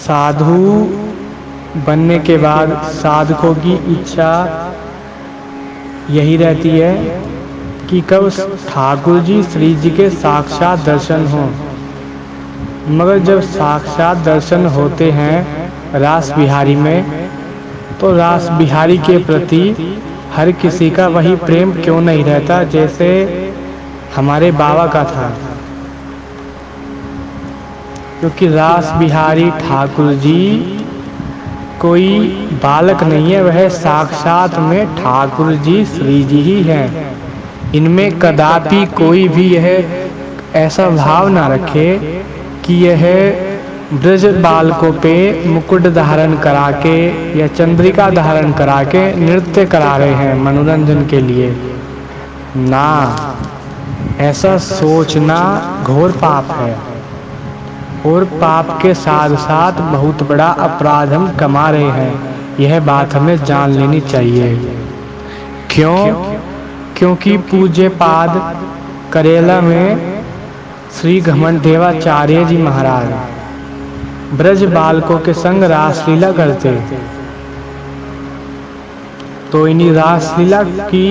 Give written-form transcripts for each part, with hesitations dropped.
साधु बनने के बाद साधकों की इच्छा यही रहती है कि कब ठाकुर जी श्री जी के साक्षात दर्शन हों। मगर जब साक्षात दर्शन होते हैं रास बिहारी में, तो रास बिहारी के प्रति हर किसी का वही प्रेम क्यों नहीं रहता जैसे हमारे बाबा का था। क्योंकि रास बिहारी ठाकुर जी कोई बालक नहीं है, वह साक्षात में ठाकुर जी श्री जी ही हैं। इनमें कदापि कोई भी यह ऐसा भाव ना रखे कि यह ब्रज बालकों पे मुकुट धारण करा के या चंद्रिका धारण करा के नृत्य करा रहे हैं मनोरंजन के लिए। ना, ऐसा सोचना घोर पाप है और पाप के साथ साथ बहुत बड़ा अपराध हम कमा रहे हैं। यह बात हमें जान लेनी चाहिए। क्यों? क्योंकि पूज्य पाद करेला में श्री घमंडेवाचार्य जी महाराज ब्रज बालकों के संग रासलीला करते, तो इन्हीं रासलीला की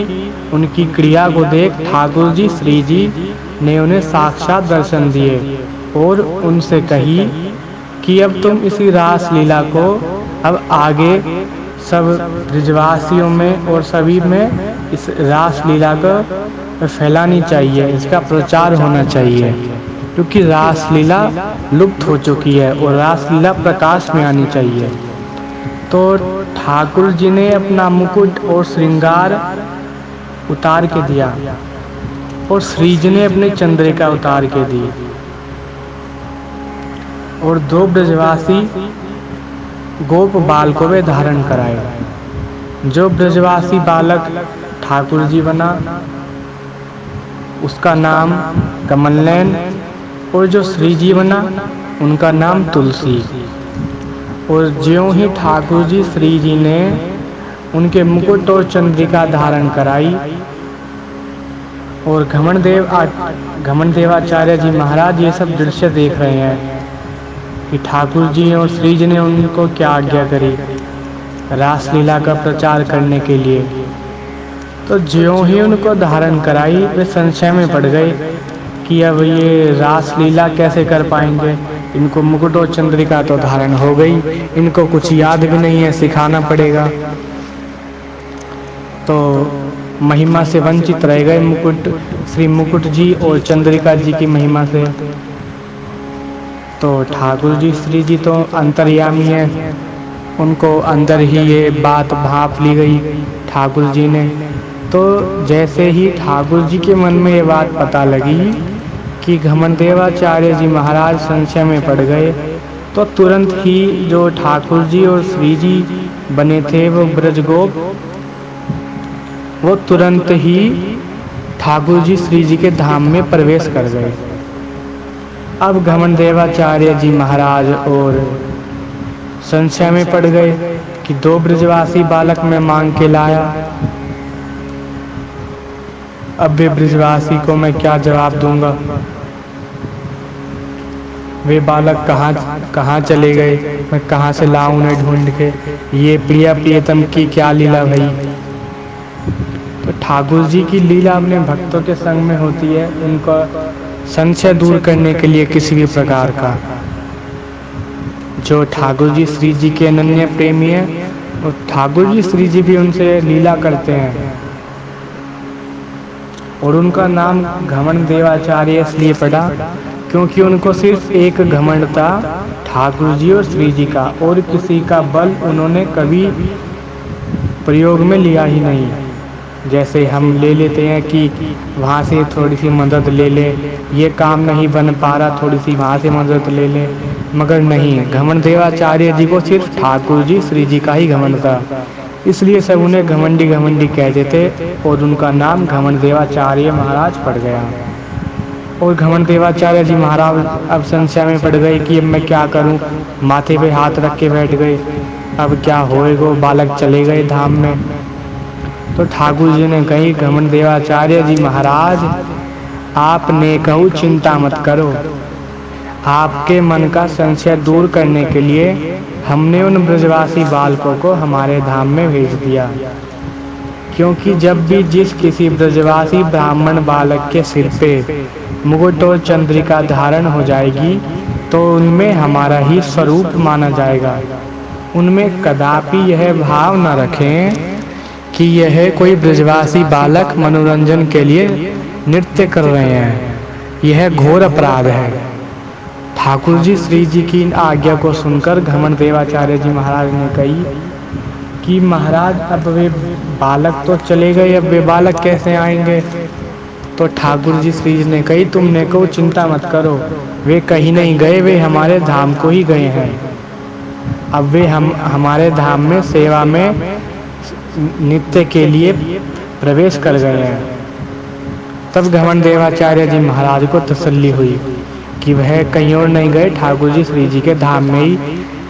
उनकी क्रिया को देख ठाकुर जी श्री जी ने उन्हें साक्षात दर्शन दिए और उनसे कही कि अब तुम इसी रासलीला को अब आगे सब ब्रजवासियों में और सभी में इस रासलीला को फैलानी चाहिए, इसका प्रचार होना चाहिए। क्योंकि रासलीला लुप्त हो चुकी है और रासलीला प्रकाश में आनी चाहिए। तो ठाकुर जी ने अपना मुकुट और श्रृंगार उतार के दिया और श्री जी ने अपने चंद्रिका उतार के दी और दो ब्रजवासी गोप बालकों में धारण कराए। जो ब्रजवासी बालक ठाकुर जी बना उसका नाम कमलनयन और जो श्री जी बना उनका नाम तुलसी। और ज्यों ही ठाकुर जी श्री जी ने उनके मुकुट और चंद्रिका धारण कराई और घमंडेवाचार्य जी महाराज ये सब दृश्य देख रहे हैं कि ठाकुर जी और श्री जी ने उनको क्या आज्ञा करी रासलीला का प्रचार करने के लिए। तो ज्यों ही उनको धारण कराई वे संशय में पड़ गए कि अब ये रासलीला कैसे कर पाएंगे। इनको मुकुट और चंद्रिका तो धारण हो गई, इनको कुछ याद भी नहीं है, सिखाना पड़ेगा। तो महिमा से वंचित रह गए श्री मुकुट जी और चंद्रिका जी की महिमा से। तो ठाकुर जी श्री जी तो अंतर्यामी है, उनको अंदर ही ये बात भाप ली गई ठाकुर जी ने। तो जैसे ही ठाकुर जी के मन में ये बात पता लगी कि घमंडेवाचार्य जी महाराज संशय में पड़ गए, तो तुरंत ही जो ठाकुर जी और श्री जी बने थे वो ब्रजगोप, वो तुरंत ही ठाकुर जी श्री जी के धाम में प्रवेश कर गए। अब घमंडेवाचार्य जी महाराज और संशय में पड़ गए कि दो ब्रजवासी बालक मैं मांग के लाया, अब वे ब्रजवासी को मैं क्या जवाब दूंगा। वे बालक कहाँ चले गए, मैं कहाँ से लाऊं उन्हें ढूंढ के। ये प्रिया प्रियतम की क्या लीला भई। तो ठाकुर जी की लीला अपने भक्तों के संग में होती है, उनका संशय दूर करने के लिए किसी भी प्रकार का। जो ठाकुर जी श्री जी के अनन्य प्रेमी है और ठाकुर जी श्री जी भी उनसे लीला करते हैं और उनका नाम घमंडेवाचार्य इसलिए पड़ा क्योंकि उनको सिर्फ एक घमंड था ठाकुर जी और श्री जी का, और किसी का बल उन्होंने कभी प्रयोग में लिया ही नहीं। जैसे हम ले लेते हैं कि वहाँ से थोड़ी सी मदद ले ले, ये काम नहीं बन पा रहा थोड़ी सी वहाँ से मदद ले ले, मगर नहीं, घमंडेवाचार्य जी को सिर्फ ठाकुर जी श्री जी का ही घमंड था, इसलिए सब उन्हें घमंडी घमंडी कहते थे और उनका नाम घमंडेवाचार्य महाराज पड़ गया। और घमंडेवाचार्य जी महाराज अब संशय में पड़ गए कि अब मैं क्या करूं, माथे पे हाथ रख के बैठ गए, अब क्या होएगा। बालक चले गए धाम में। तो ठाकुर जी ने कही, घमंडेवाचार्य जी महाराज आपने कहूँ चिंता मत करो, आपके मन का संशय दूर करने के लिए हमने उन ब्रजवासी बालकों को हमारे धाम में भेज दिया, क्योंकि जब भी जिस किसी ब्रजवासी ब्राह्मण बालक के सिर पे मुकुट और चंद्रिका धारण हो जाएगी तो उनमें हमारा ही स्वरूप माना जाएगा। उनमें कदापि यह भाव न रखें कि यह कोई ब्रजवासी बालक मनोरंजन के लिए नृत्य कर रहे हैं। यह घोर अपराध है। ठाकुर जी श्री जी की इन आज्ञा को सुनकर घमंड देवाचार्य जी महाराज ने कही कि महाराज अब वे बालक तो चले गए, अब वे बालक कैसे आएंगे? तो ठाकुर जी श्री जी ने कही, तुमने को चिंता मत करो, वे कहीं नहीं गए, वे हमारे धाम को ही गए हैं। अब वे हमारे धाम में सेवा में नित्य के लिए प्रवेश कर गए हैं। तब घमंड देवाचार्य जी महाराज को तसल्ली हुई कि वह कहीं और नहीं गए, ठाकुर जी श्री जी के धाम में ही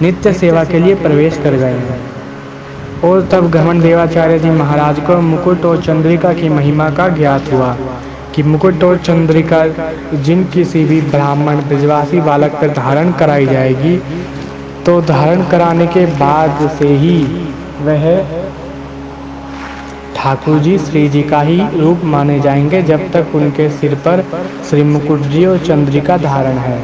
नित्य सेवा के लिए प्रवेश कर गए हैं। और तब घमंड देवाचार्य जी महाराज को मुकुट और चंद्रिका की महिमा का ज्ञात हुआ कि मुकुट और चंद्रिका जिन किसी भी ब्राह्मण ब्रजवासी बालक पर धारण कराई जाएगी तो धारण कराने के बाद से ही वह ठाकुर जी श्री जी का ही रूप माने जाएंगे, जब तक उनके सिर पर श्री मुकुट जी और चंद्रिका धारण है।